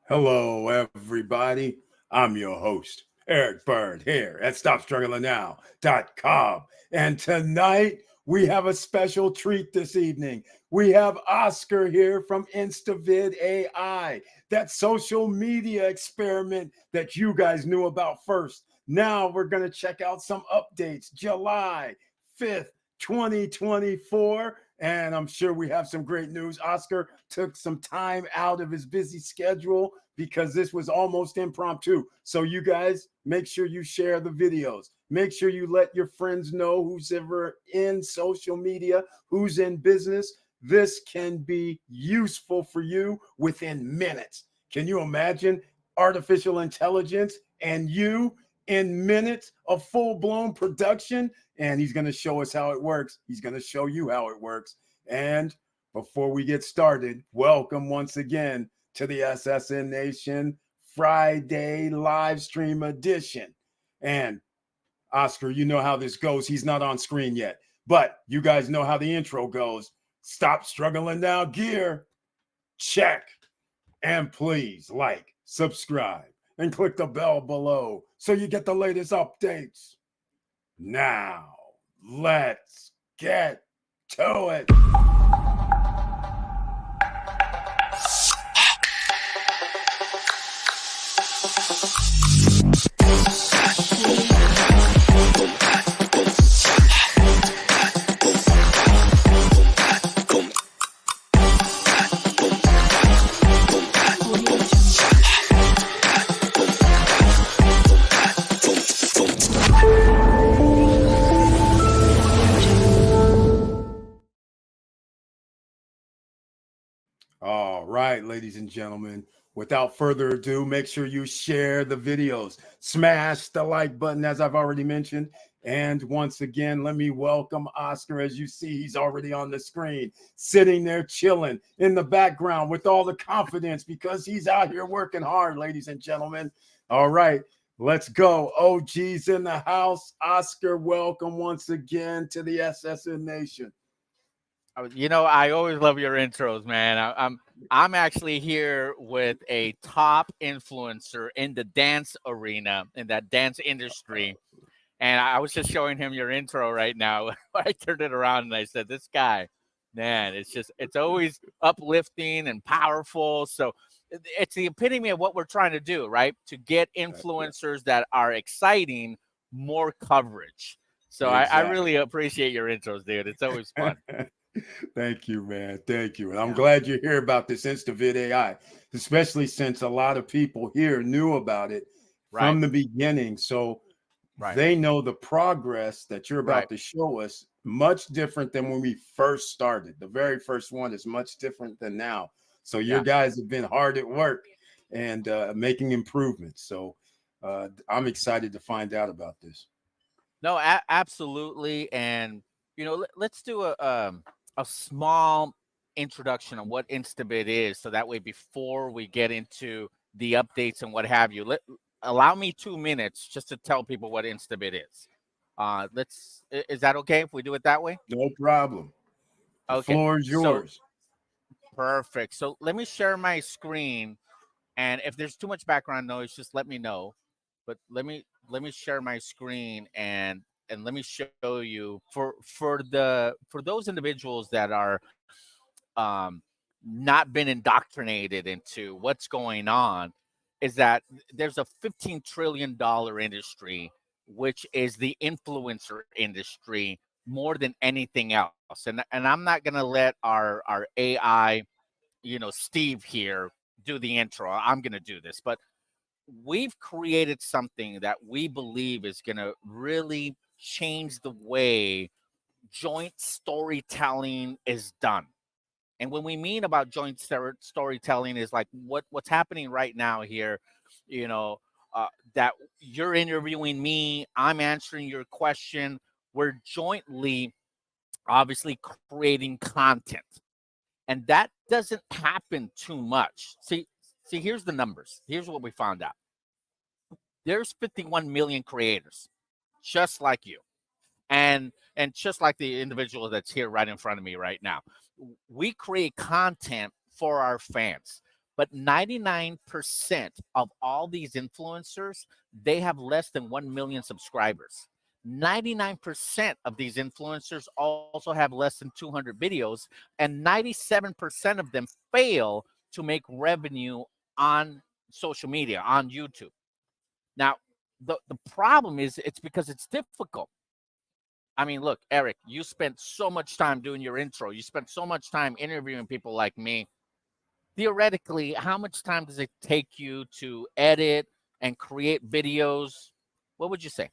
Hello, everybody. I'm your host, Eric Bird, here at StopStrugglingNow.com. And tonight, we have a special treat this evening. We have Oscar here from Instavid AI, that social media experiment that you guys knew about first. Now, we're going to check out some updates. July 5th, 2024. And I'm sure we have some great news. Oscar took some time out of his busy schedule because this was almost impromptu. So, you guys, make sure you share the videos. Make sure you let your friends know who's ever in social media, who's in business. This can be useful for you within minutes. Can you imagine artificial intelligence and you in minutes of full blown production? And he's going to show us how it works. He's going to show you how it works. And before we get started, welcome once again to the SSN Nation Friday live stream edition. And Oscar, you know how this goes. He's not on screen yet, but you guys know how the intro goes. Stop struggling now, gear. Check. And please like, subscribe, and click the bell below so you get the latest updates. Now, let's get to it. All right, ladies and gentlemen, without further ado, make sure you share the videos, smash the like button, as I've already mentioned. And once again, let me welcome Oscar. As you see, he's already on the screen, sitting there chilling in the background with all the confidence because he's out here working hard, ladies and gentlemen. All right, let's go. OG's in the house. Oscar, welcome once again to the SSN Nation. I always love your intros, man. I'm actually here with a top influencer in the dance arena, in that dance industry, and I was just showing him your intro right now. I turned it around and I said, "This guy, man, it's always uplifting and powerful." So it's the epitome of what we're trying to do, right? To get influencers that are exciting more coverage. So I Exactly. really appreciate your intros, dude. It's always fun. Thank you, man. Thank you. And I'm Yeah. glad you hear about this Instavid AI, especially since a lot of people here knew about it Right. from the beginning. So Right. they know the progress that you're Right. about to show us much different than when we first started. The very first one is much different than now. So your Yeah. guys have been hard at work and making improvements. So I'm excited to find out about this. No, absolutely. And let's do a small introduction on what Instabit is, so that way before we get into the updates and what have you, allow me 2 minutes just to tell people what Instabit is. Is that okay if we do it that way? No problem. The Okay. floor is So yours. perfect. So let me share my screen, and if there's too much background noise, just let me know. But let me share my screen, and let me show you for those individuals that are um, not been indoctrinated into what's going on, is that there's a $15 trillion industry, which is the influencer industry more than anything else. And I'm not gonna let our AI, Steve here, do the intro. I'm gonna do this, but we've created something that we believe is going to really change the way joint storytelling is done. And when we mean about joint storytelling is like what's happening right now here, you know, that you're interviewing me, I'm answering your question. We're jointly, obviously, creating content, and that doesn't happen too much. See, here's the numbers. Here's what we found out. There's 51 million creators just like you, and just like the individual that's here right in front of me right now. We create content for our fans. But 99% of all these influencers, they have less than 1 million subscribers. 99% of these influencers also have less than 200 videos, and 97% of them fail to make revenue on social media, on YouTube. Now, the problem is it's because it's difficult. I mean, look, Eric, you spent so much time doing your intro. You spent so much time interviewing people like me. Theoretically, how much time does it take you to edit and create videos? What would you say?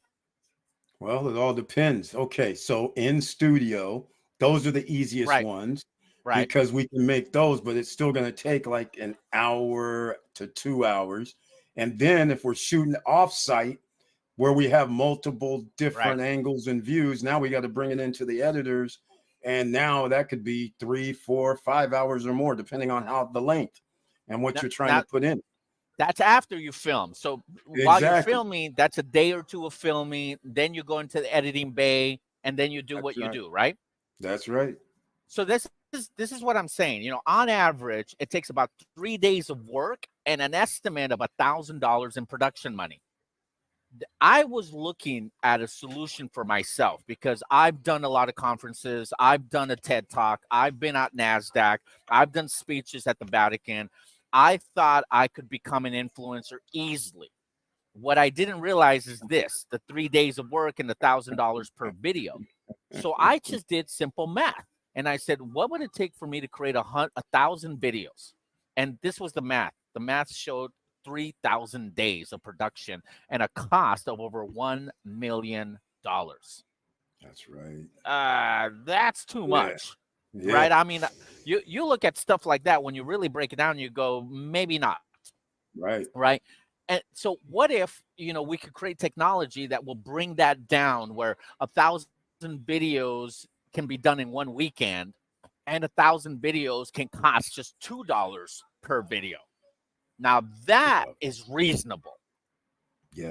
Well, it all depends. Okay, so in studio, those are the easiest Right, ones right, because we can make those, but it's still going to take like an hour to 2 hours. And then if we're shooting off-site where we have multiple right. different angles and views, now we got to bring it into the editors. And now that could be 3, 4, 5 hours or more, depending on how the length and what Now, you're trying to now put in. that's after you film. So while you're Exactly. filming, that's a day or two of filming. Then you go into the editing bay, and then you do That's what you right. do, right? That's right. So this is what I'm saying. You know, on average, it takes about 3 days of work and an estimate of $1,000 in production money. I was looking at a solution for myself because I've done a lot of conferences. I've done a TED Talk. I've been at NASDAQ. I've done speeches at the Vatican. I thought I could become an influencer easily. What I didn't realize is this: the 3 days of work and $1,000 per video. So I just did simple math. And I said, what would it take for me to create 1,000 videos? And this was the math. The math showed 3,000 days of production and a cost of over $1 million. That's right. That's too Yeah. much, Yeah. right? I mean, you look at stuff like that, when you really break it down, you go, maybe not, Right. right? And so what if, we could create technology that will bring that down, where 1,000 videos can be done in one weekend, and 1,000 videos can cost just $2 per video. Now that Yeah. is reasonable,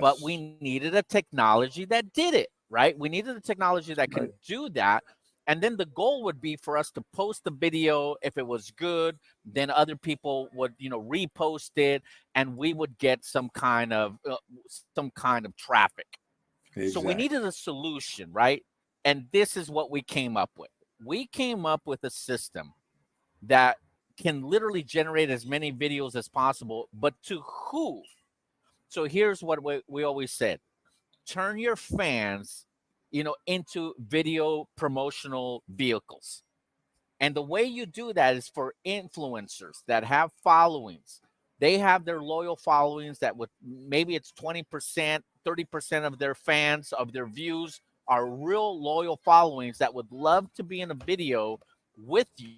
but Yes. we needed a technology that did it, right? We needed a technology that Right. can do that. And then the goal would be for us to post the video. If it was good, then other people would, repost it, and we would get some kind of traffic. So we Exactly. needed a solution, right? And this is what we came up with. We came up with a system that can literally generate as many videos as possible, but to who? So here's what we always said: turn your fans, into video promotional vehicles. And the way you do that is for influencers that have followings. They have their loyal followings that would, maybe it's 20%, 30% of their fans, of their views, are real loyal followings that would love to be in a video with you.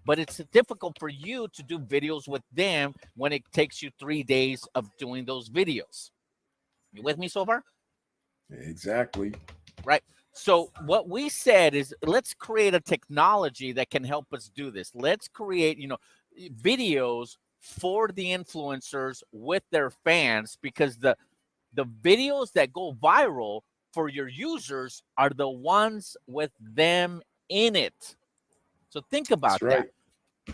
But it's difficult for you to do videos with them when it takes you 3 days of doing those videos. You with me so far? Exactly. Right. So what we said is, let's create a technology that can help us do this. Let's create, videos for the influencers with their fans, because the videos that go viral for your users are the ones with them in it. So think That's about that. right.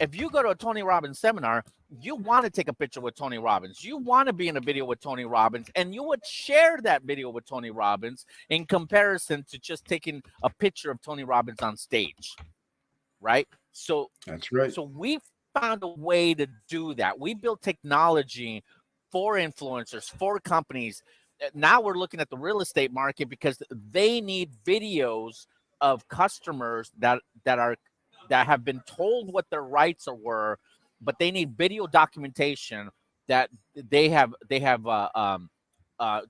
If you go to a Tony Robbins seminar, you want to take a picture with Tony Robbins. You want to be in a video with Tony Robbins, and you would share that video with Tony Robbins in comparison to just taking a picture of Tony Robbins on stage, right? So, That's right. so we found a way to do that. We built technology for influencers, for companies. Now we're looking at the real estate market because they need videos of customers that have been told what their rights were, but they need video documentation that they have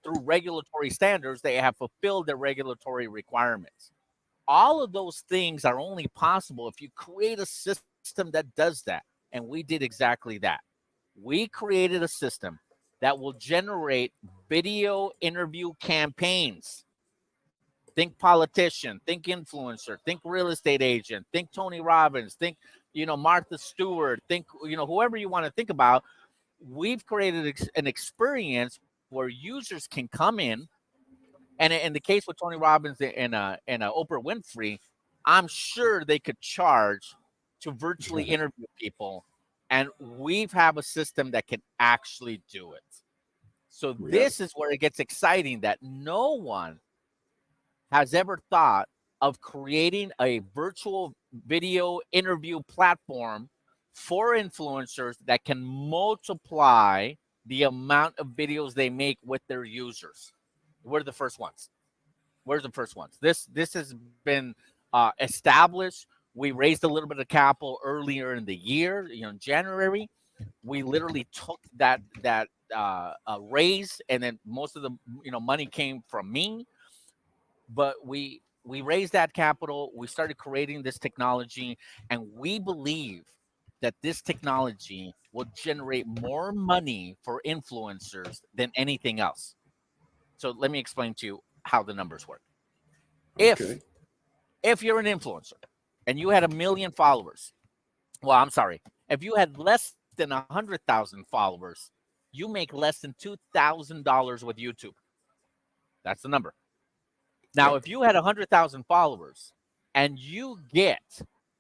through regulatory standards, they have fulfilled their regulatory requirements. All of those things are only possible if you create a system that does that. And we did exactly that. We created a system that will generate video interview campaigns. Think politician, think influencer, think real estate agent, think Tony Robbins, think, Martha Stewart, think, whoever you want to think about. We've created an experience where users can come in, and in the case with Tony Robbins and Oprah Winfrey, I'm sure they could charge to virtually interview people And we have a system that can actually do it. So this is where it gets exciting, that no one has ever thought of creating a virtual video interview platform for influencers that can multiply the amount of videos they make with their users. We're the first ones. We're the first ones. This has been established. We raised a little bit of capital earlier in the year, in January. We literally took that raise, and then most of the money came from me. But we raised that capital. We started creating this technology, and we believe that this technology will generate more money for influencers than anything else. So let me explain to you how the numbers work. Okay. If you're an influencer and you had 1 million followers, well, I'm sorry, if you had less than 100,000 followers, you make less than $2,000 with YouTube. That's the number. Now, if you had 100,000 followers and you get,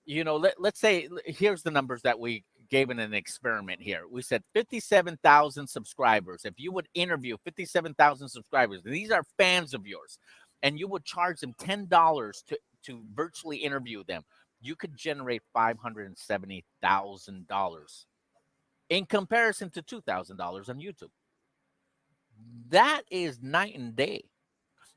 let's say, here's the numbers that we gave in an experiment here. We said 57,000 subscribers. If you would interview 57,000 subscribers, these are fans of yours, and you would charge them $10 to virtually interview them, you could generate $570,000 in comparison to $2,000 on YouTube. That is night and day.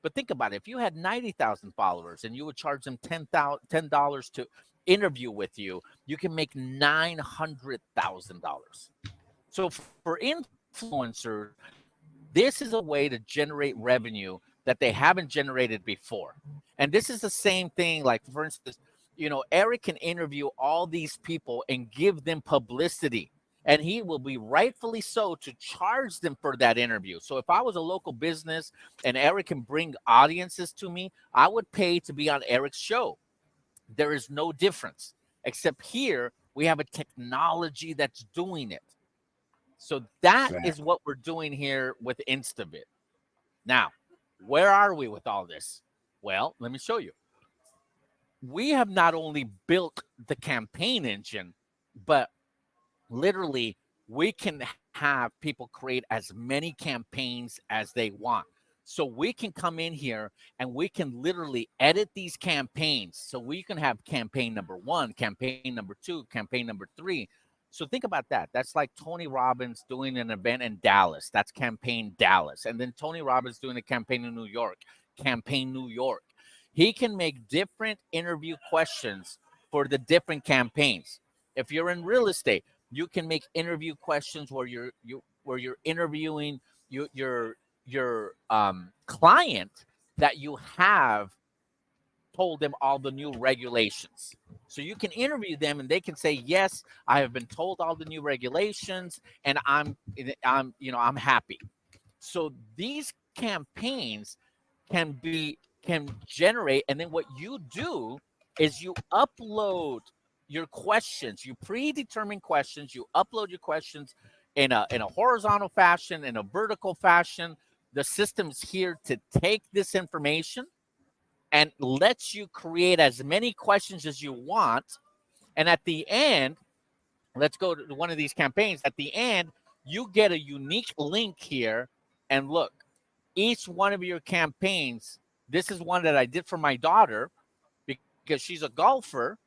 But think about it. If you had 90,000 followers and you would charge them $10 to interview with you, you can make $900,000. So for influencers, this is a way to generate revenue that they haven't generated before. And this is the same thing. Like, for instance, Eric can interview all these people and give them publicity. And he will be rightfully so to charge them for that interview. So if I was a local business and Eric can bring audiences to me, I would pay to be on Eric's show. There is no difference, except here we have a technology that's doing it. So that is what we're doing here with Instavid. Now, where are we with all this? Well, let me show you. We have not only built the campaign engine, but literally we can have people create as many campaigns as they want. So we can come in here and we can literally edit these campaigns. So we can have campaign number 1, campaign number 2, campaign number 3. So think about that. That's like Tony Robbins doing an event in Dallas. That's campaign Dallas. And then Tony Robbins doing a campaign in New York, campaign New York. He can make different interview questions for the different campaigns. If you're in real estate, you can make interview questions where you're interviewing your client that you have told them all the new regulations. So you can interview them and they can say, yes, I have been told all the new regulations and I'm happy. So these campaigns can generate, and then what you do is you upload your questions, you predetermine questions, you upload your questions in a horizontal fashion, in a vertical fashion. The system's here to take this information and lets you create as many questions as you want. And at the end, let's go to one of these campaigns. At the end, you get a unique link here. And look, each one of your campaigns, this is one that I did for my daughter because she's a golfer.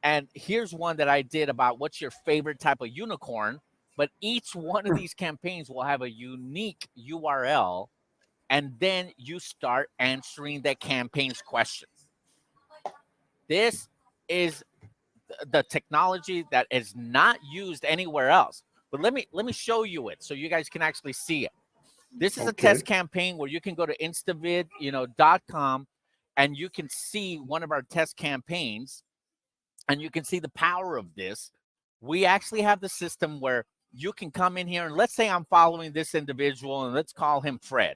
And here's one that I did about what's your favorite type of unicorn. But each one of these campaigns will have a unique URL. And then you start answering the campaign's questions. This is the technology that is not used anywhere else. But let me show you it so you guys can actually see it. This is a test campaign where you can go to instavid.com and you can see one of our test campaigns and you can see the power of this. We actually have the system where you can come in here and let's say I'm following this individual and let's call him Fred.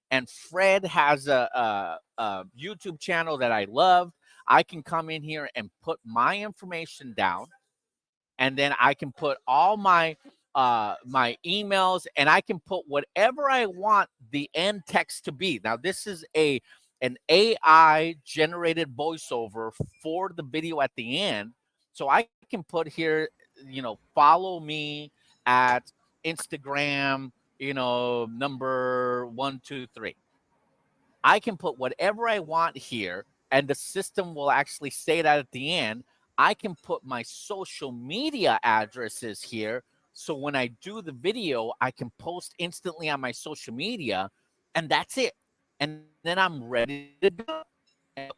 And Fred has a YouTube channel that I love. I can come in here and put my information down, and then I can put all my my emails, and I can put whatever I want the end text to be. Now, this is an AI generated voiceover for the video at the end. So I can put here follow me at Instagram, number 123. I can put whatever I want here, and the system will actually say that at the end. I can put my social media addresses here. So when I do the video, I can post instantly on my social media, and that's it. And then I'm ready to go. And look,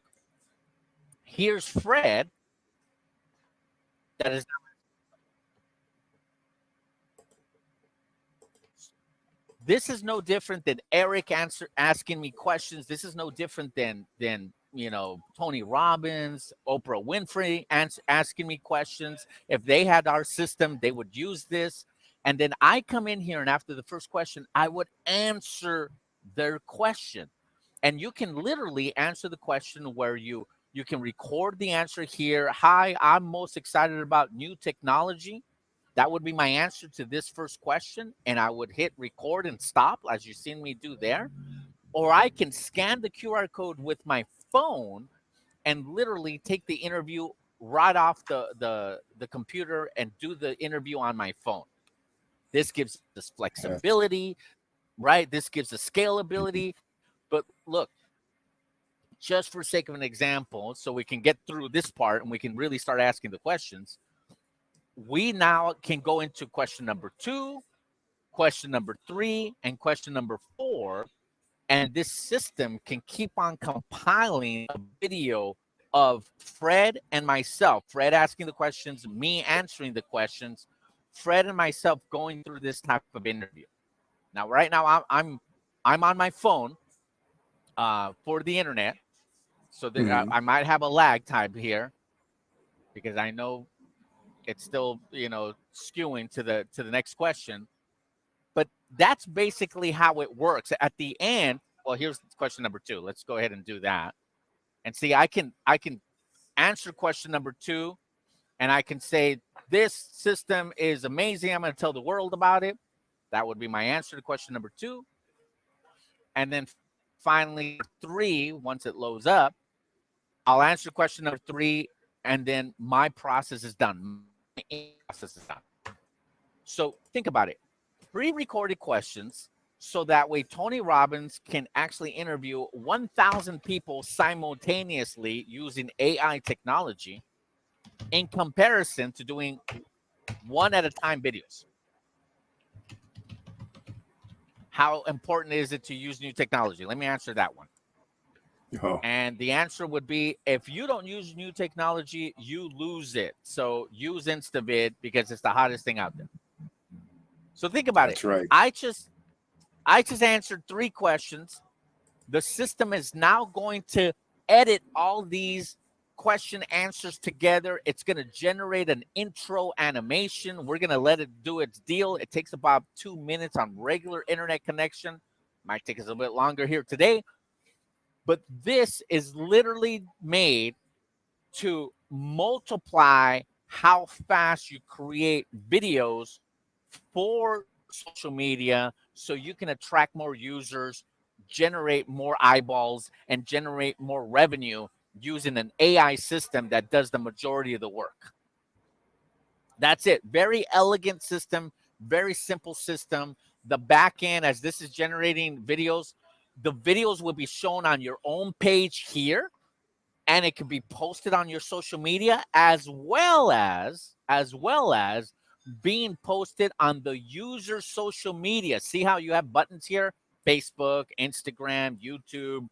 here's Fred. That is This is no different than Eric asking me questions. This is no different than Tony Robbins, Oprah Winfrey asking me questions. If they had our system, they would use this. And then I come in here, and after the first question, I would answer their question. And you can literally answer the question where you can record the answer here. Hi, I'm most excited about new technology. That would be my answer to this first question, and I would hit record and stop, as you've seen me do there. Or I can scan the QR code with my phone and literally take the interview right off the computer and do the interview on my phone. This gives us flexibility, right? This gives us scalability. But look, just for sake of an example, so we can get through this part and we can really start asking the questions, we now can go into question number 2, question number 3, and question number 4. And this system can keep on compiling a video of Fred and myself, Fred asking the questions, me answering the questions, Fred and myself going through this type of interview. Now, right now, I'm on my phone for the internet. So I might have a lag time here because I know it's still skewing to the next question. But that's basically how it works. At the end, well, here's question number 2. Let's go ahead and do that. And see, I can answer question number 2, and I can say this system is amazing. I'm going to tell the world about it. That would be my answer to question number 2. And then finally 3, once it loads up, I'll answer question number 3, and then my process is done. So think about it. Pre-recorded questions, so that way Tony Robbins can actually interview 1,000 people simultaneously using AI technology, in comparison to doing one at a time videos. How important is it to use new technology? Let me answer that one. Oh. And the answer would be, if you don't use new technology, you lose it. So use Instavid, because it's the hottest thing out there. So think about it. That's right. I just answered 3 questions. The system is now going to edit all these question answers together. It's going to generate an intro animation. We're going to let it do its deal. It takes about 2 minutes on regular internet connection. Might take us a little bit longer here today. But this is literally made to multiply how fast you create videos for social media, so you can attract more users, generate more eyeballs, and generate more revenue using an AI system that does the majority of the work. That's it. Very elegant system, very simple system. The back end, as this is generating videos, the videos will be shown on your own page here, and it can be posted on your social media, as well as being posted on the user's social media. See how you have buttons here? Facebook, Instagram, YouTube,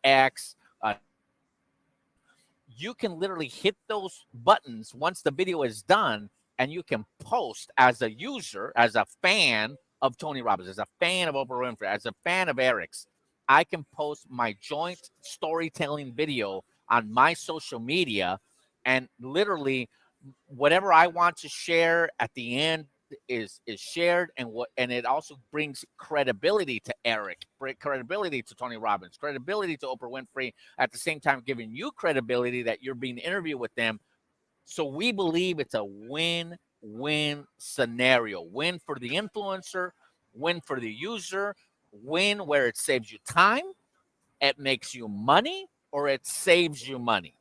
X. You can literally hit those buttons once the video is done, and you can post as a user, as a fan of Tony Robbins, as a fan of Oprah Winfrey, as a fan of Eric's. I can post my joint storytelling video on my social media, and literally whatever I want to share at the end is shared, and it also brings credibility to Eric, credibility to Tony Robbins, credibility to Oprah Winfrey, at the same time giving you credibility that you're being interviewed with them. So we believe it's a win-win scenario. Win for the influencer, win for the user, win where it saves you time, it makes you money, or it saves you money.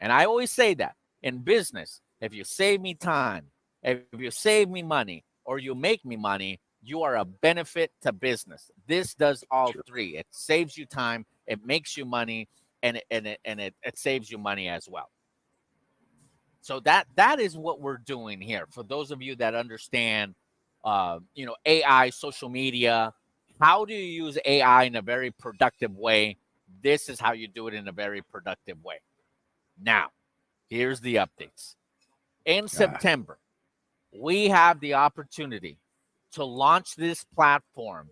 And I always say that in business, if you save me time, If you save me money or you make me money, you are a benefit to business. This does all three. It saves you time, it makes you money, and it saves you money as well. So that is what we're doing here. For those of you that understand, AI, social media, how do you use AI in a very productive way? This is how you do it in a very productive way. Now, here's the updates. In September, we have the opportunity to launch this platform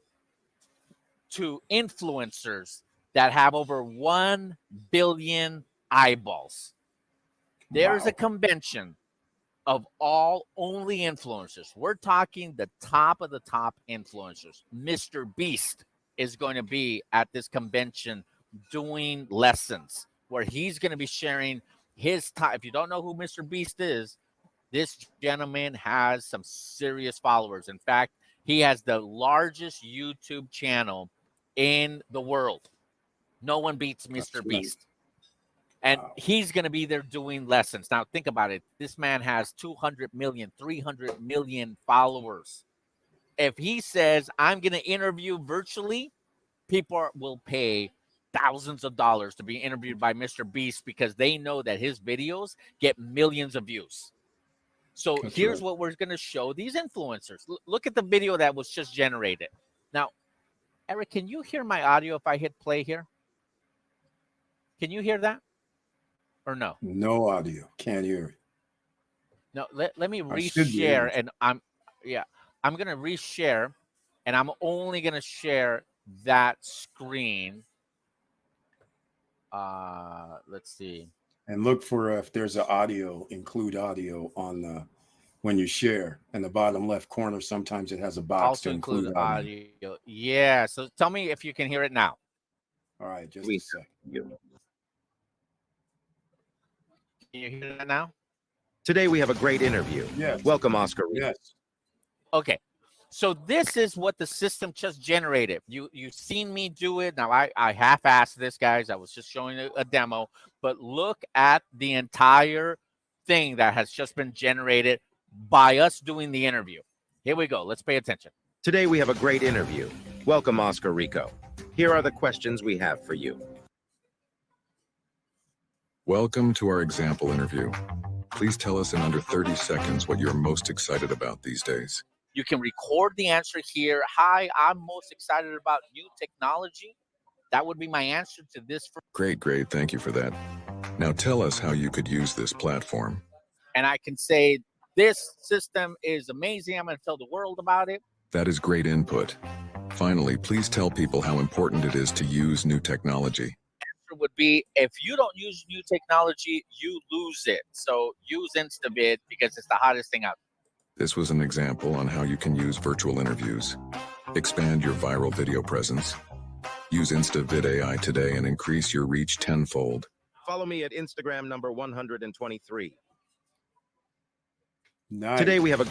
to influencers that have over 1 billion eyeballs. There's a convention of all only influencers. We're talking the top of the top influencers. Mr. Beast is going to be at this convention doing lessons where he's going to be sharing his time. If you don't know who Mr. Beast is, this gentleman has some serious followers. In fact, he has the largest YouTube channel in the world. No one beats Mr. Beast. And he's going to be there doing lessons. Now, think about it. This man has 200 million, 300 million followers. If he says, I'm going to interview virtually, people will pay thousands of dollars to be interviewed by Mr. Beast because they know that his videos get millions of views. So here's what we're going to show these influencers. Look at the video that was just generated. Now, Eric, can you hear my audio if I hit play here? Can you hear that? Or no? No audio. Can't hear it. No, let me reshare, and I'm going to reshare, and I'm only going to share that screen. Let's see. And look for if there's an audio, include audio on the when you share in the bottom left corner. Sometimes it has a box Also to include audio. Yeah. So tell me if you can hear it now. All right, just a second. Can you hear that now? Today we have a great interview. Yes. Welcome, Oscar. Yes. Okay. So this is what the system just generated. You've seen me do it. Now I half-assed this, guys. I was just showing a demo, but look at the entire thing that has just been generated by us doing the interview. Here we go. Let's pay attention. Today we have a great interview. Welcome, Oscar Rico. Here are the questions we have for you. Welcome to our example interview. Please tell us in under 30 seconds what you're most excited about these days. You can record the answer here. Hi, I'm most excited about new technology. That would be my answer to this. Great. Thank you for that. Now tell us how you could use this platform. And I can say, this system is amazing. I'm going to tell the world about it. That is great input. Finally, please tell people how important it is to use new technology. Answer would be, if you don't use new technology, you lose it. So use Instavid because it's the hottest thing out there. This was an example on how you can use virtual interviews. Expand your viral video presence. Use instavidai today and increase your reach tenfold. Follow me at Instagram number 123. Nice. Today we have a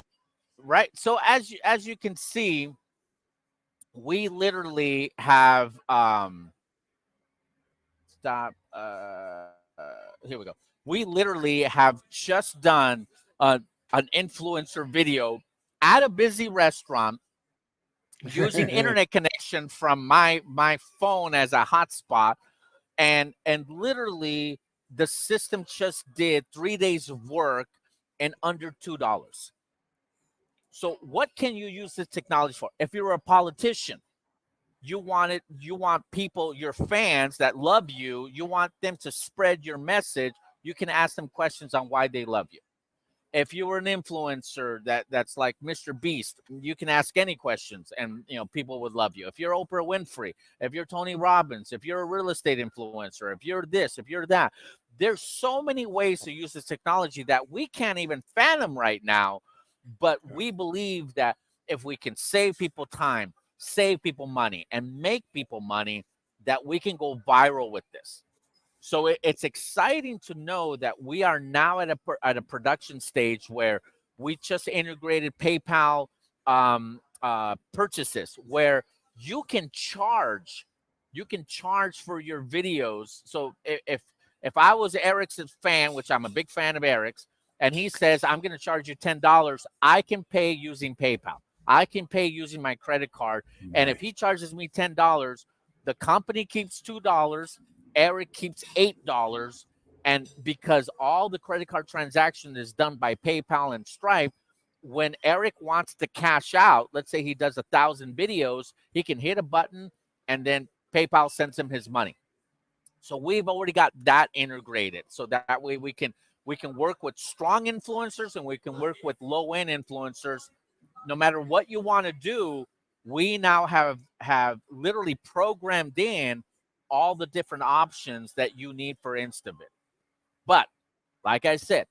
right. So as you can see, we literally have here we go. We literally have just done an influencer video at a busy restaurant using internet connection from my phone as a hotspot, and literally the system just did 3 days of work in under $2. So what can you use this technology for? If you're a politician, you want people, your fans that love you, you want them to spread your message, you can ask them questions on why they love you. If you were an influencer that's like Mr. Beast, you can ask any questions and people would love you. If you're Oprah Winfrey, if you're Tony Robbins, if you're a real estate influencer, if you're this, if you're that, there's so many ways to use this technology that we can't even fathom right now. But we believe that if we can save people time, save people money, and make people money, that we can go viral with this. So it's exciting to know that we are now at a production stage where we just integrated PayPal purchases, where you can charge for your videos. So if I was Eric's fan, which I'm a big fan of Eric's, and he says, I'm going to charge you $10, I can pay using PayPal. I can pay using my credit card. And if he charges me $10, the company keeps $2, Eric keeps $8. And because all the credit card transaction is done by PayPal and Stripe, when Eric wants to cash out, let's say he does 1,000 videos, he can hit a button and then PayPal sends him his money. So we've already got that integrated. So that way we can work with strong influencers and we can work with low-end influencers. No matter what you want to do, we now have literally programmed in all the different options that you need for Instavid. But like I said,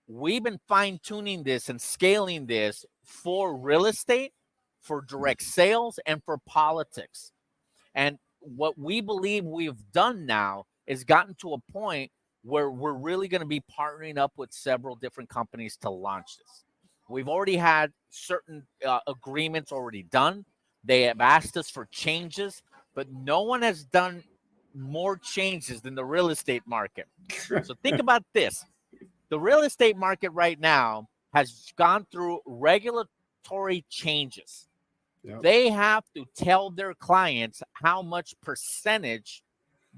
we've been fine-tuning this and scaling this for real estate, for direct sales, and for politics. And what we believe we've done now is gotten to a point where we're really going to be partnering up with several different companies to launch this. We've already had certain agreements already done. They have asked us for changes, but no one has done more changes than the real estate market. So think about this. The real estate market right now has gone through regulatory changes. Yep. They have to tell their clients how much percentage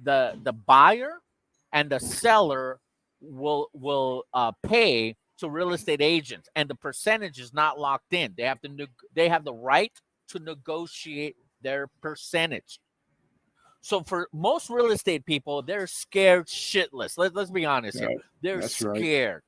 the buyer and the seller will pay to real estate agents, and the percentage is not locked in. They have the right to negotiate their percentage. So for most real estate people, they're scared shitless. Let's be honest here. They're scared.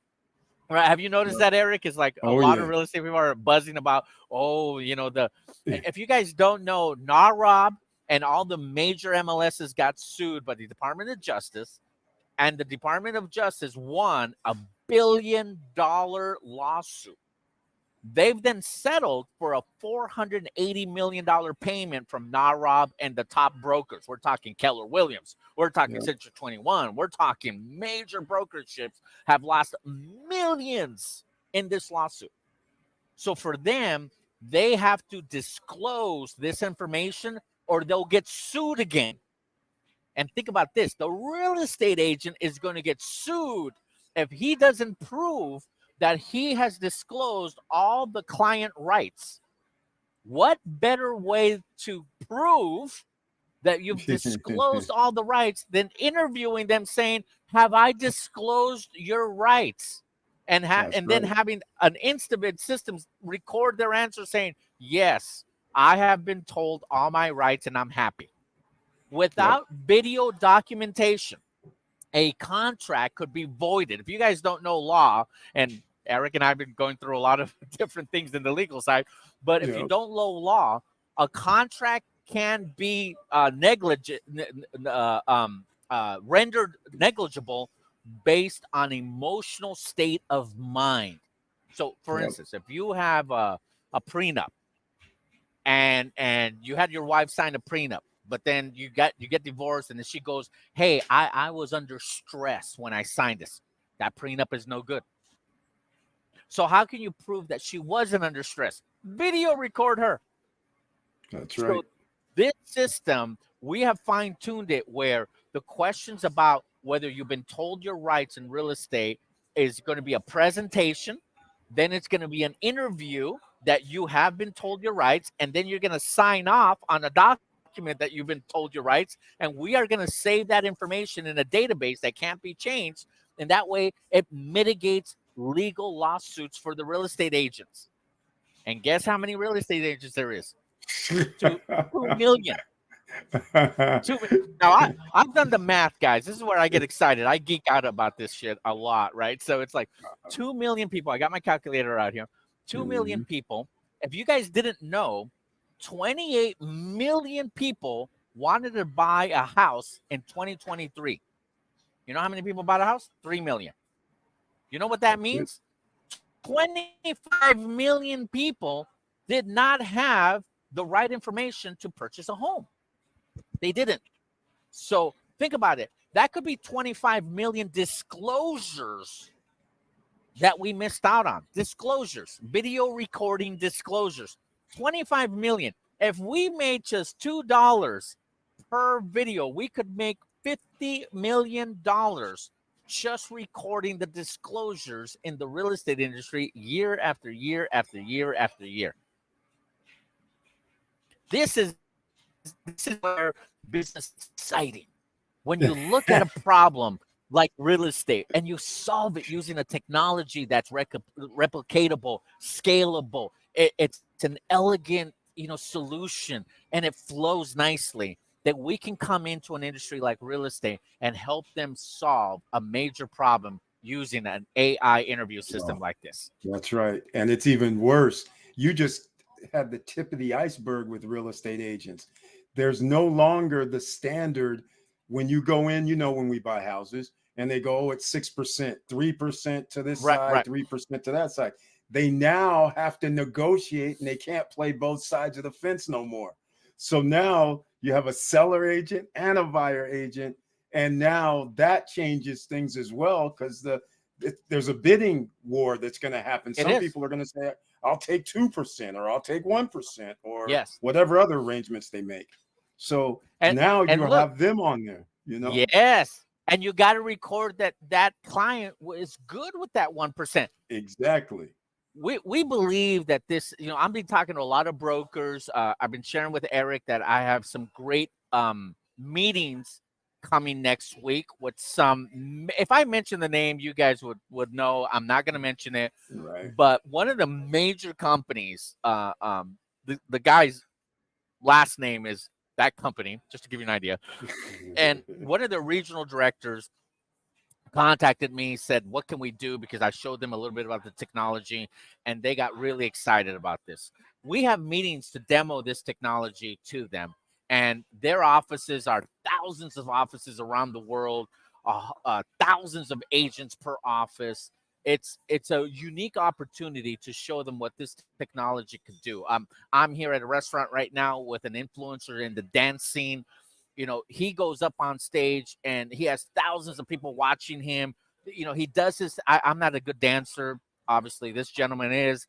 Right. Have you noticed that, Eric? Is like a lot of real estate people are buzzing about, if you guys don't know, NAROB and all the major MLSs got sued by the Department of Justice, and the Department of Justice won $1 billion lawsuit. They've then settled for a $480 million payment from NAROB and the top brokers. We're talking Keller Williams. We're talking Century 21. We're talking major brokerships have lost millions in this lawsuit. So for them, they have to disclose this information or they'll get sued again. And think about this. The real estate agent is going to get sued if he doesn't prove that he has disclosed all the client rights. What better way to prove that you've disclosed all the rights than interviewing them saying, have I disclosed your rights? And then having an Instavid system record their answer saying, yes, I have been told all my rights and I'm happy. Without video documentation, a contract could be voided. If you guys don't know law, and Eric and I have been going through a lot of different things in the legal side, but if you don't know law, a contract can be rendered negligible based on emotional state of mind. So, for instance, if you have a prenup and you had your wife sign a prenup, but then you get divorced, and then she goes, hey, I was under stress when I signed this. That prenup is no good. So how can you prove that she wasn't under stress? Video record her. That's right. So this system, we have fine-tuned it where the questions about whether you've been told your rights in real estate is going to be a presentation. Then it's going to be an interview that you have been told your rights. And then you're going to sign off on a document that you've been told your rights. And we are going to save that information in a database that can't be changed. And that way it mitigates legal lawsuits for the real estate agents. And guess how many real estate agents there is? 2 million. 2 million. Now, I've done the math, guys. This is where I get excited. I geek out about this shit a lot, right? So it's like 2 million people. I got my calculator out here. 2 million people. If you guys didn't know, 28 million people wanted to buy a house in 2023. You know how many people bought a house? 3 million. You know what that means? 25 million people did not have the right information to purchase a home. They didn't. So think about it. That could be 25 million disclosures that we missed out on. Disclosures, video recording disclosures. 25 million. If we made just $2 per video, we could make $50 million just recording the disclosures in the real estate industry year after year after year after year. This is where business is exciting. When you look at a problem like real estate and you solve it using a technology that's replicatable, scalable, it's an elegant, solution, and it flows nicely, that we can come into an industry like real estate and help them solve a major problem using an AI interview system like this. That's right. And it's even worse. You just had the tip of the iceberg with real estate agents. There's no longer the standard when you go in, when we buy houses and they go, oh, it's 6%, 3% to this side, 3% to that side. They now have to negotiate and they can't play both sides of the fence no more. So now you have a seller agent and a buyer agent. And now that changes things as well, because there's a bidding war that's going to happen. Some people are going to say, I'll take 2% or I'll take 1% or whatever other arrangements they make. So now you have them on there, Yes. And you got to record that client was good with that 1%. Exactly. We believe that this, I've been talking to a lot of brokers. I've been sharing with Eric that I have some great meetings coming next week with some, if I mention the name, you guys would know. I'm not going to mention it. Right. But one of the major companies, the guy's last name is that company, just to give you an idea. And one of the regional directors contacted me, said, what can we do? Because I showed them a little bit about the technology and they got really excited about this. We have meetings to demo this technology to them. And their offices are thousands of offices around the world, thousands of agents per office. It's a unique opportunity to show them what this technology could do. I'm here at a restaurant right now with an influencer in the dance scene. He goes up on stage and he has thousands of people watching him. He does this. I'm not a good dancer. Obviously, this gentleman is.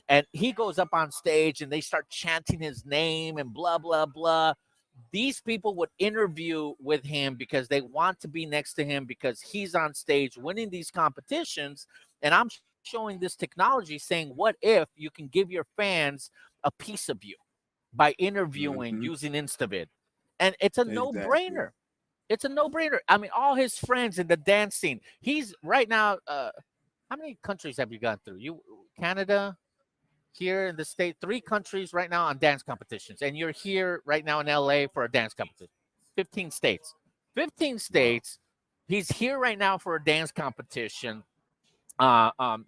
And he goes up on stage and they start chanting his name and blah, blah, blah. These people would interview with him because they want to be next to him because he's on stage winning these competitions. And I'm showing this technology saying, what if you can give your fans a piece of you by interviewing using Instavid? And it's a no-brainer. It's a no-brainer. I mean, all his friends in the dance scene. He's right now, how many countries have you gone through? Canada, here in the state, 3 countries right now on dance competitions. And you're here right now in LA for a dance competition. 15 states. 15 states. He's here right now for a dance competition.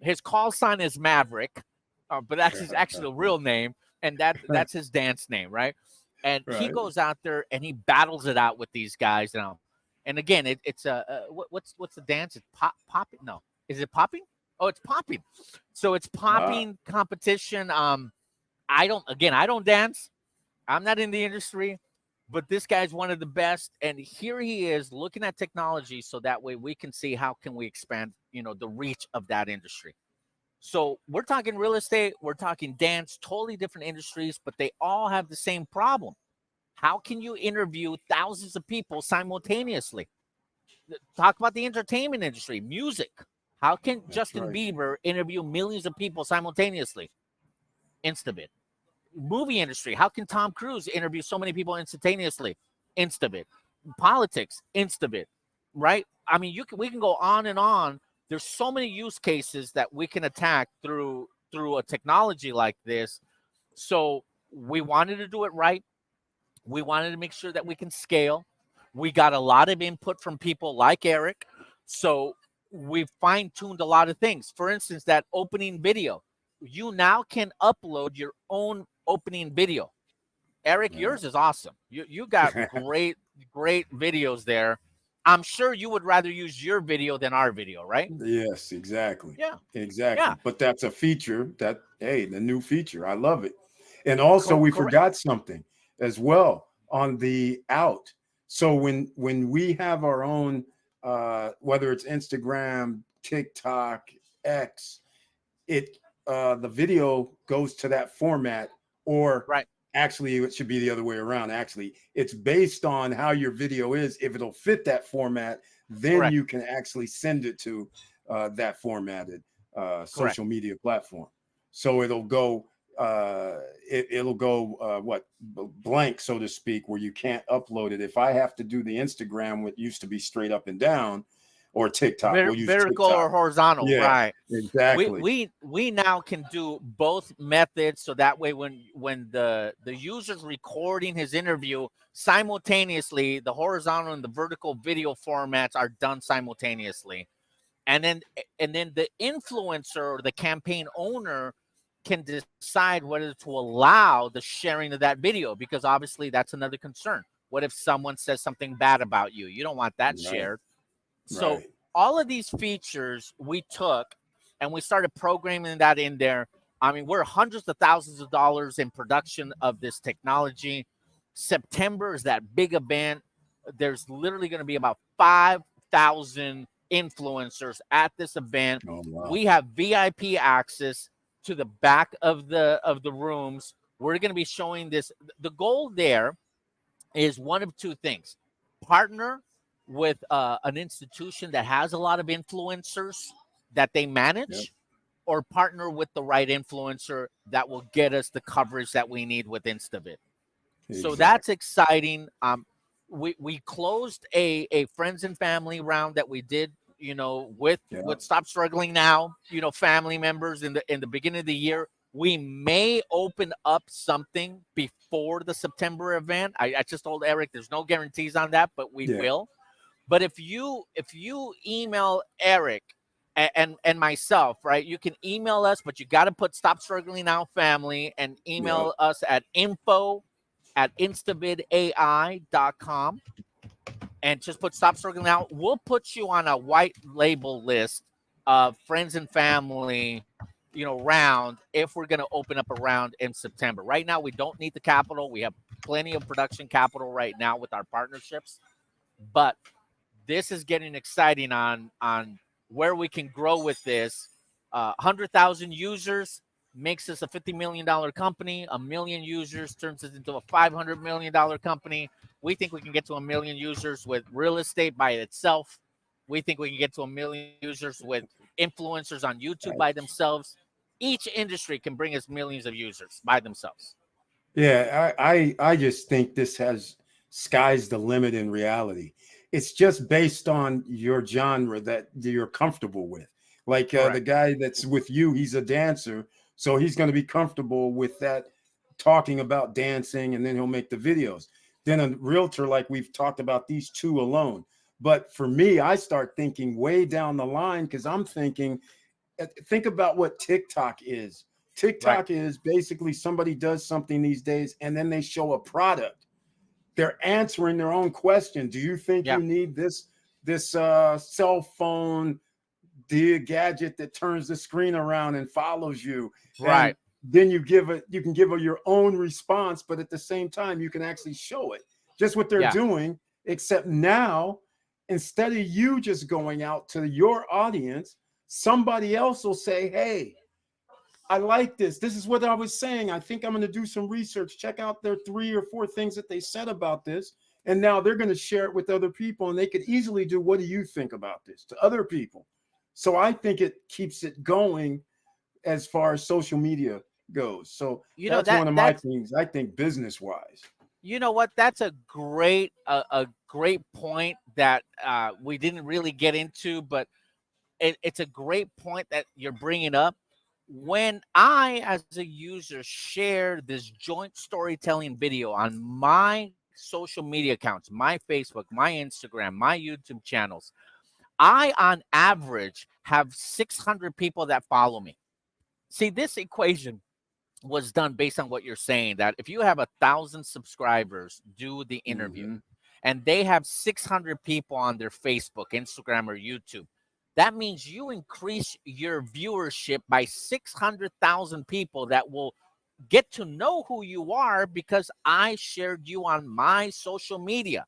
His call sign is Maverick, but that's his actual real name. And that's his dance name, right? And he goes out there and he battles it out with these guys now. And again, it's what's the dance? It's popping? No, is it popping? Oh, it's popping. So it's popping competition. I don't dance. I'm not in the industry, but this guy's one of the best. And here he is looking at technology so that way we can see how can we expand, the reach of that industry. So we're talking real estate, we're talking dance, totally different industries, but they all have the same problem. How can you interview thousands of people simultaneously? Talk about the entertainment industry, music. How can Justin Bieber interview millions of people simultaneously? Instavid. Movie industry. How can Tom Cruise interview so many people instantaneously? Instavid. Politics. Instavid. Right? I mean, we can go on and on. There's so many use cases that we can attack through a technology like this. So we wanted to do it right. We wanted to make sure that we can scale. We got a lot of input from people like Eric. So we've fine-tuned a lot of things. For instance, that opening video. You now can upload your own opening video. Eric, yours is awesome. You got great videos there. I'm sure you would rather use your video than our video, right? Yes, exactly. Yeah. Exactly. Yeah. But that's a feature the new feature. I love it. And also we forgot something as well on the out. So when we have our own whether it's Instagram, TikTok, X, the video goes to that format, or Actually, it should be the other way around. Actually, it's based on how your video is. If it'll fit that format, then Correct. you can actually send it to that formatted Correct. social media platform. So it'll go it'll go what, blank, so to speak, where you can't upload it. If I have to do the Instagram, what used to be straight up and down, or TikTok, we'll use Vertical TikTok. or horizontal, Yeah, right? exactly. We now can do both methods, so that way when the user's recording his interview simultaneously, the horizontal and the vertical video formats are done simultaneously. And then the influencer or the campaign owner can decide whether to allow the sharing of that video, because obviously that's another concern. What if someone says something bad about you? You don't want that Right, shared. So right. all of these features we took and we started programming that in there. I mean, we're hundreds of thousands of dollars in production of this technology. September is that big event. There's literally going to be about 5,000 influencers at this event. Oh, wow. We have VIP access to the back of the rooms. We're going to be showing this. The goal there is one of two things: partner with an institution that has a lot of influencers that they manage, Yep. or partner with the right influencer that will get us the coverage that we need with Instavid. So that's exciting. We closed a friends and family round that we did, with Stop Struggling Now, family members in the beginning of the year. We may open up something before the September event. I just told Eric there's no guarantees on that, but we will. But if you email Eric and myself, right, you can email us, but you got to put Stop Struggling Now family and email us at info@instavidai.com, and just put Stop Struggling Now. We'll put you on a white label list of friends and family, round, if we're going to open up a round in September. Right now, we don't need the capital. We have plenty of production capital right now with our partnerships, but this is getting exciting on where we can grow with this. 100,000 users makes us a $50 million company. 1 million users turns us into a $500 million company. We think we can get to 1 million users with real estate by itself. We think we can get to 1 million users with influencers on YouTube by themselves. Each industry can bring us millions of users by themselves. Yeah, I just think this has sky's the limit in reality. It's just based on your genre that you're comfortable with. Like the guy that's with you, he's a dancer, so he's going to be comfortable with that, talking about dancing, and then he'll make the videos. Then a realtor, like we've talked about, these two alone. But for me, I start thinking way down the line, because I'm thinking, think about what TikTok is. TikTok is basically somebody does something these days and then they show a product. They're answering their own question. Do you think you need this cell phone, the gadget that turns the screen around and follows you? Right. And then you can give your own response, but at the same time, you can actually show it. Just what they're doing, except now, instead of you just going out to your audience, somebody else will say, hey, I like this. This is what I was saying. I think I'm going to do some research. Check out their 3 or 4 things that they said about this. And now they're going to share it with other people. And they could easily do, what do you think about this, to other people? So I think it keeps it going as far as social media goes. So that's one of my things, I think, business wise. You know what? That's a great point that we didn't really get into, but it's a great point that you're bringing up. When I, as a user, share this joint storytelling video on my social media accounts, my Facebook, my Instagram, my YouTube channels, I, on average, have 600 people that follow me. See, this equation was done based on what you're saying, that if you have 1,000 subscribers do the interview and they have 600 people on their Facebook, Instagram, or YouTube, that means you increase your viewership by 600,000 people that will get to know who you are because I shared you on my social media.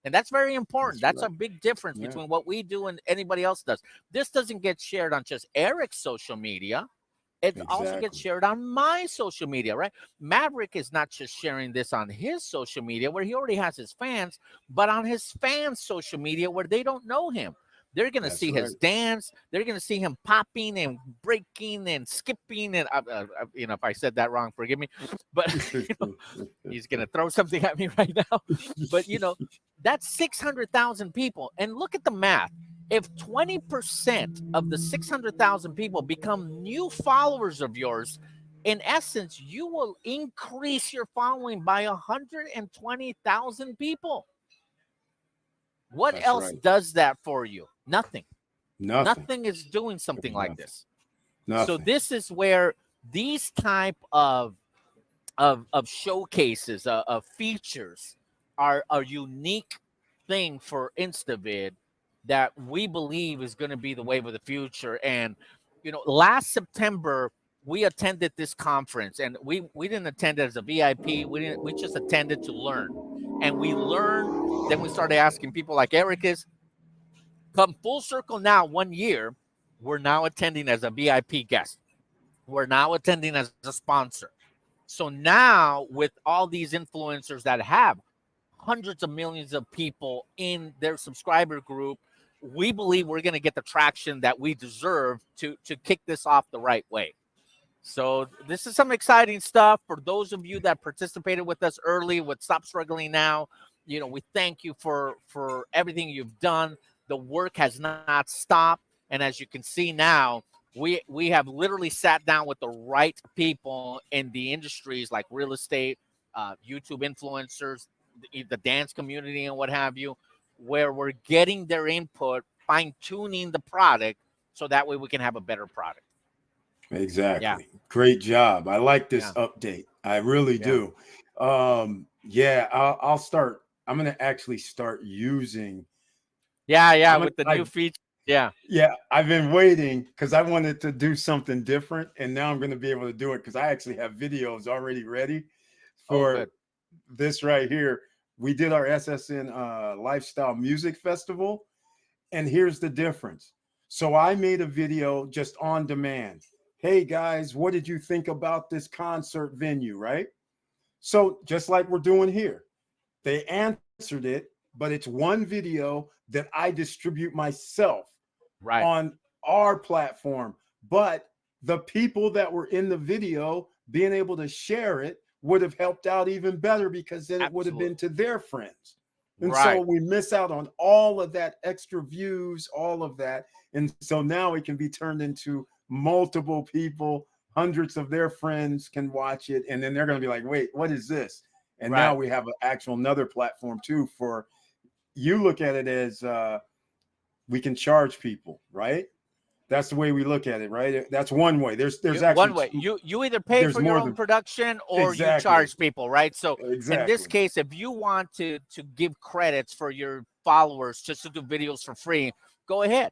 And that's very important. That's a big difference between what we do and anybody else does. This doesn't get shared on just Eric's social media. It also gets Exactly. shared on my social media, right? Maverick is not just sharing this on his social media where he already has his fans, but on his fans' social media where they don't know him. They're going to That's see right. his dance. They're going to see him popping and breaking and skipping. And, you know, if I said that wrong, forgive me. But, you know, he's going to throw something at me right now. But, you know, that's 600,000 people. And look at the math. If 20% of the 600,000 people become new followers of yours, in essence, you will increase your following by 120,000 people. What That's else right. does that for you? Nothing. Nothing. Nothing is doing something like Nothing. this. So Nothing. this is where these type of showcases, of features, are a unique thing for Instavid that we believe is going to be the wave of the future. And you know, last September we attended this conference, and we didn't attend as a VIP. We just attended to learn, and we learned. Then we started asking people like Eric is. Come full circle now, 1 year, we're now attending as a VIP guest. We're now attending as a sponsor. So now, with all these influencers that have hundreds of millions of people in their subscriber group, we believe we're going to get the traction that we deserve to kick this off the right way. So this is some exciting stuff for those of you that participated with us early with Stop Struggling Now. You know, we thank you for everything you've done. The work has not stopped, and as you can see now, we have literally sat down with the right people in the industries like real estate, YouTube influencers, the dance community, and what have you, where we're getting their input, fine tuning the product, so that way we can have a better product. Exactly. Yeah. Great job. I like this Yeah. update. I really do. Yeah, I'll start. I'm going to actually start using. Yeah, I'm gonna, with the new feature. Yeah. yeah, I've been waiting because I wanted to do something different, and now I'm going to be able to do it because I actually have videos already ready Oh, for good. this right here. We did our SSN Lifestyle Music Festival, and here's the difference. So I made a video just on demand. Hey guys, what did you think about this concert venue, right? So just like we're doing here, they answered it, but it's one video that I distribute myself Right. on our platform. But the people that were in the video being able to share it would have helped out even better because then it would have been to their friends. And so Right. we miss out on all of that extra views, all of that. And so now it can be turned into multiple people, hundreds of their friends can watch it. And then they're going to be like, wait, what is this? And Right. now we have an actual another platform too for you look at it as we can charge people, right? That's the way we look at it, right? That's one way. There's actually One way. You either pay there's for your more own than production or you exactly. charge people, right? So in this Exactly. case, if you want to give credits for your followers just to do videos for free, go ahead.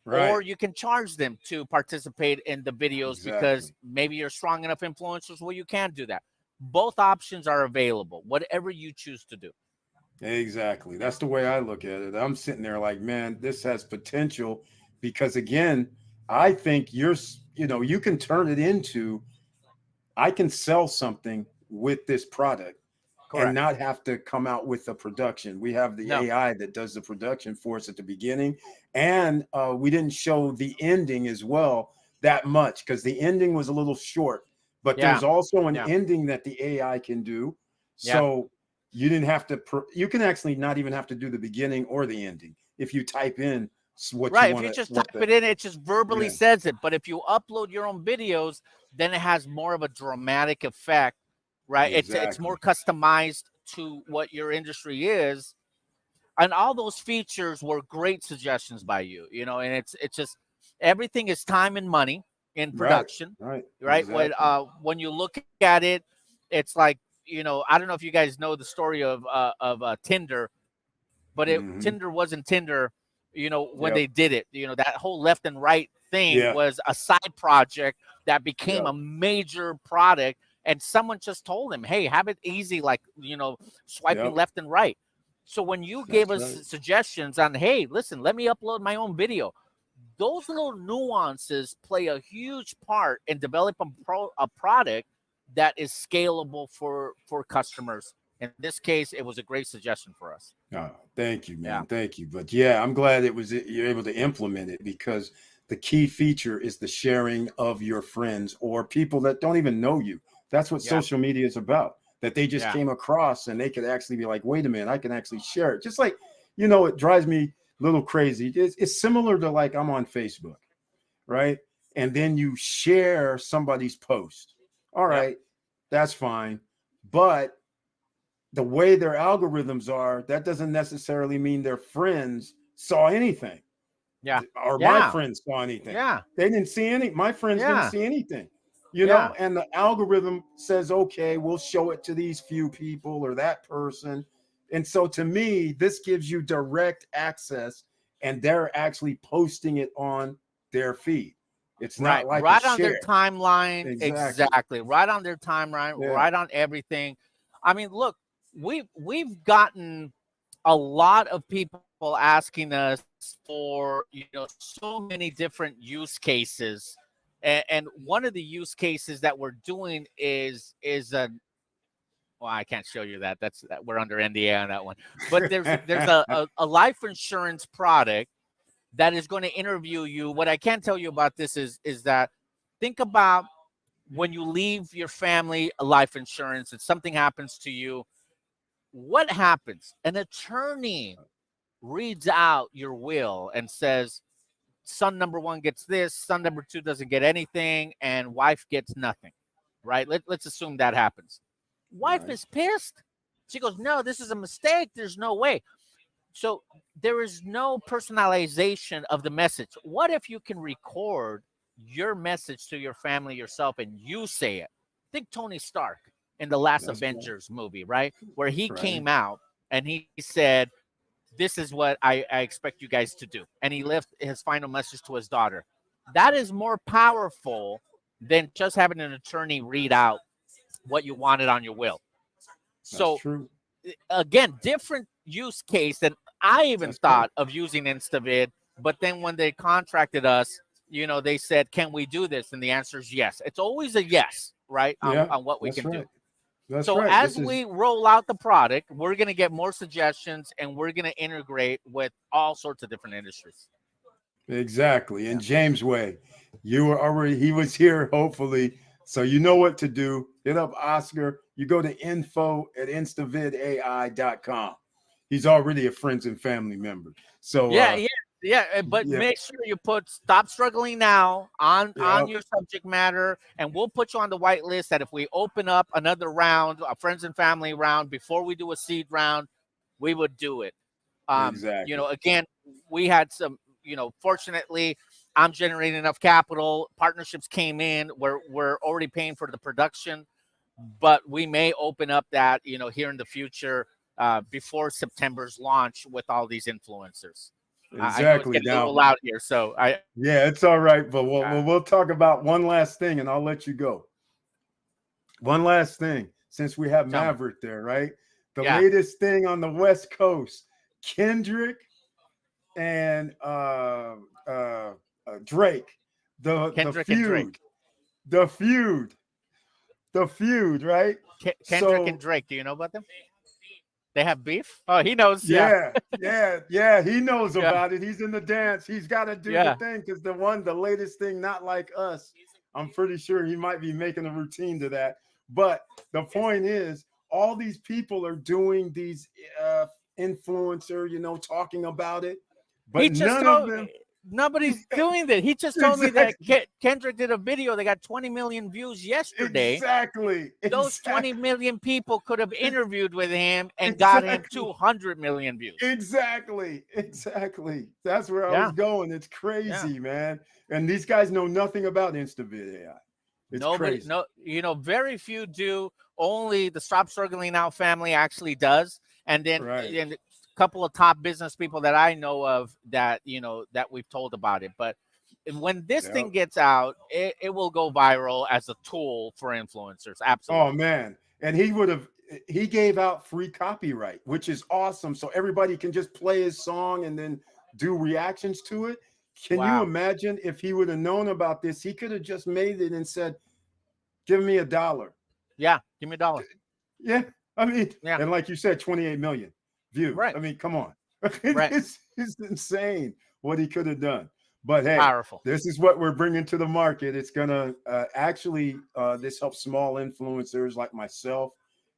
Right. Or you can charge them to participate in the videos because Exactly. maybe you're strong enough influencers where you can do that. Both options are available, whatever you choose to do. Exactly. That's the way I look at it. I'm sitting there like, man, this has potential because again, I think you can turn it into, I can sell something with this product and Correct. not have to come out with the production. We have the No. AI that does the production for us at the beginning. And we didn't show the ending as well that much because the ending was a little short, but Yeah. there's also an Yeah. ending that the AI can do. Yeah. So you didn't have to, you can actually not even have to do the beginning or the ending. If you type in what Right. you If want you to, just type it in, it just verbally yeah, says it. But if you upload your own videos, then it has more of a dramatic effect, right? It's more exactly. customized to what your industry is. And all those features were great suggestions by you, you know, and it's just everything is time and money in Right. production, Right. right? Exactly. When you look at it, it's like, you know, I don't know if you guys know the story of Tinder, but Mm-hmm. Tinder wasn't Tinder, you know, when Yep. they did it. You know, that whole left and right thing Yeah. was a side project that became Yep. a major product. And someone just told him, hey, have it easy, like, you know, swiping Yep. left and right. So when you gave That's us right. suggestions on, hey, listen, let me upload my own video, those little nuances play a huge part in developing a product that is scalable for customers. In this case, it was a great suggestion for us. Oh, thank you, man. Yeah. Thank you. But yeah, I'm glad you're able to implement it, because the key feature is the sharing of your friends or people that don't even know you. That's what social media is about. That they just came across and they could actually be like, wait a minute, I can actually share it. Just like, it drives me a little crazy. It's similar to like I'm on Facebook, right? And then you share somebody's post. All right, that's fine. But the way their algorithms are, that doesn't necessarily mean their friends saw anything. Yeah. Or my friends saw anything. Yeah. They didn't see any. My friends didn't see anything. know, and the algorithm says, okay, we'll show it to these few people or that person. And so to me, this gives you direct access, and they're actually posting it on their feed. It's not like right on their timeline. Exactly. Right on their timeline, right on everything. I mean, look, we've gotten a lot of people asking us for, so many different use cases. And one of the use cases that we're doing is a, well, I can't show you that. We're under NDA on that one. But there's a life insurance product that is going to interview you. What I can tell you about this is that think about when you leave your family a life insurance and something happens to you. What happens? An attorney reads out your will and says, son number one gets this, son number two doesn't get anything, and wife gets nothing, right? Let's assume that happens. Wife is pissed. She goes, no, this is a mistake. There's no way. So there is no personalization of the message. What if you can record your message to your family yourself and you say it? Think Tony Stark in the last Avengers movie, right? Where he came out and he said, this is what I expect you guys to do. And he left his final message to his daughter. That is more powerful than just having an attorney read out what you wanted on your will. So again, different use case than I even thought of using Instavid. But then when they contracted us, they said, can we do this? And the answer is yes. It's always a yes, right? On what we can do. So as we roll out the product, we're going to get more suggestions, and we're going to integrate with all sorts of different industries. Exactly. And James Way, he was here, hopefully. So you know what to do. Hit up Oscar. You go to info@instavidai.com. He's already a friends and family member. So but make sure you put "Stop Struggling Now" on your subject matter, and we'll put you on the white list that if we open up another round, a friends and family round, before we do a seed round, we would do it. Exactly. Again, we had some, fortunately, I'm generating enough capital. Partnerships came in. We're already paying for the production, but we may open up that, here in the future before September's launch with all these influencers. Exactly. I know it's getting a little loud here, so it's all right. But we'll talk about one last thing, and I'll let you go. One last thing, since we have Maverick there, right? The latest thing on the West Coast, Kendrick and Drake, the feud, right? Kendrick and Drake. Do you know about them? They have beef? Oh, he knows. Yeah. He knows about it. He's in the dance. He's got to do the thing because the latest thing, Not Like Us, I'm pretty sure he might be making a routine to that. But the point is, all these people are doing these influencer, talking about it. But none of them. Nobody's doing that. He just told me that Kendrick did a video that got 20 million views yesterday. Exactly. Those 20 million people could have interviewed with him and got him 200 million views. Exactly. That's where I was going. It's crazy, man. And these guys know nothing about Instavid AI. Crazy. Very few do. Only the Stop Struggling Now family actually does. And then and a couple of top business people that I know of that, that we've told about it. But when this thing gets out, it will go viral as a tool for influencers. Absolutely. Oh, man. And he gave out free copyright, which is awesome. So everybody can just play his song and then do reactions to it. Can you Wow. imagine if he would have known about this? He could have just made it and said, "Give me $1." Yeah. Give me $1. Yeah, I mean, Yeah. and like you said, 28 million views. Right. I mean, come on, Right. this is insane what he could have done. But hey, Powerful. this is what we're bringing to the market. It's gonna actually this helps small influencers like myself,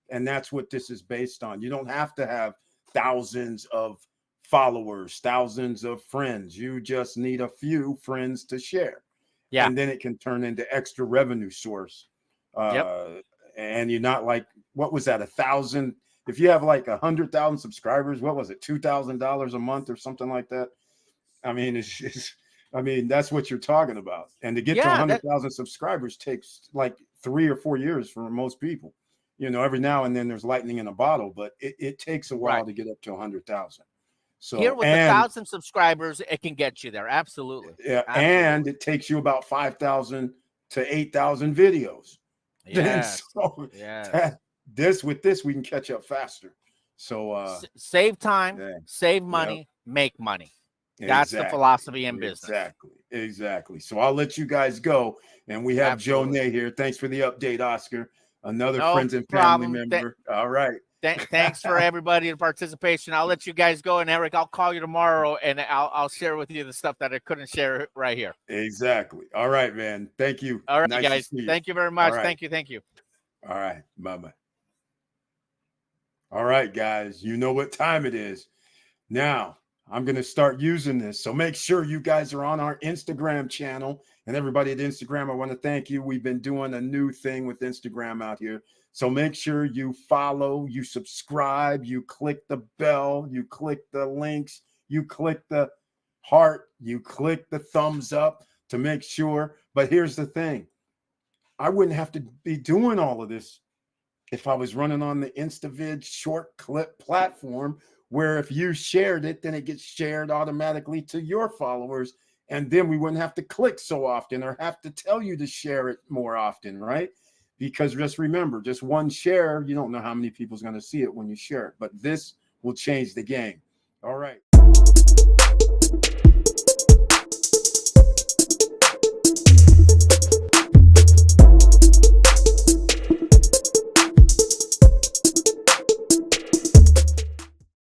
and that's what this is based on. You don't have to have thousands of followers, thousands of friends. You just need a few friends to share, Yeah. and then it can turn into extra revenue source. Yep. And you're not like, what was that, 1,000? If you have like 100,000 subscribers, what was it, $2,000 a month or something like that? I mean, I mean, that's what you're talking about. And to get to Yeah. 100,000 subscribers takes like 3 or 4 years for most people. You know, every now and then there's lightning in a bottle, but it takes a while Right. to get up to 100,000. So Here with and 1,000 subscribers, it can get you there. Absolutely. yeah, Absolutely. and it takes you about 5,000 to 8,000 videos. Yes. So Yes. with this we can catch up faster. So Save time, yeah, save money, make money. That's the exactly, philosophy in business. exactly. So I'll let you guys go, and we have Absolutely. Joe Nay here. Thanks for the update, Oscar. Another No friends and family problem. member. All right. Thanks for everybody's participation. I'll let you guys go, and Eric, I'll call you tomorrow, and I'll share with you the stuff that I couldn't share right here. Exactly. All right, man. Thank you. All right, Nice guys. to see you. Thank you very much. All right. Thank you. Thank you. All right. Bye-bye. All right, guys. You know what time it is. Now, I'm going to start using this. So make sure you guys are on our Instagram channel. And everybody at Instagram, I want to thank you. We've been doing a new thing with Instagram out here. So make sure you follow, you subscribe, you click the bell, you click the links, you click the heart, you click the thumbs up to make sure. But here's the thing. I wouldn't have to be doing all of this if I was running on the Instavid short clip platform, where if you shared it, then it gets shared automatically to your followers. And then we wouldn't have to click so often or have to tell you to share it more often, right? Because just remember, just one share, you don't know how many people's going to see it when you share it. But this will change the game. All right.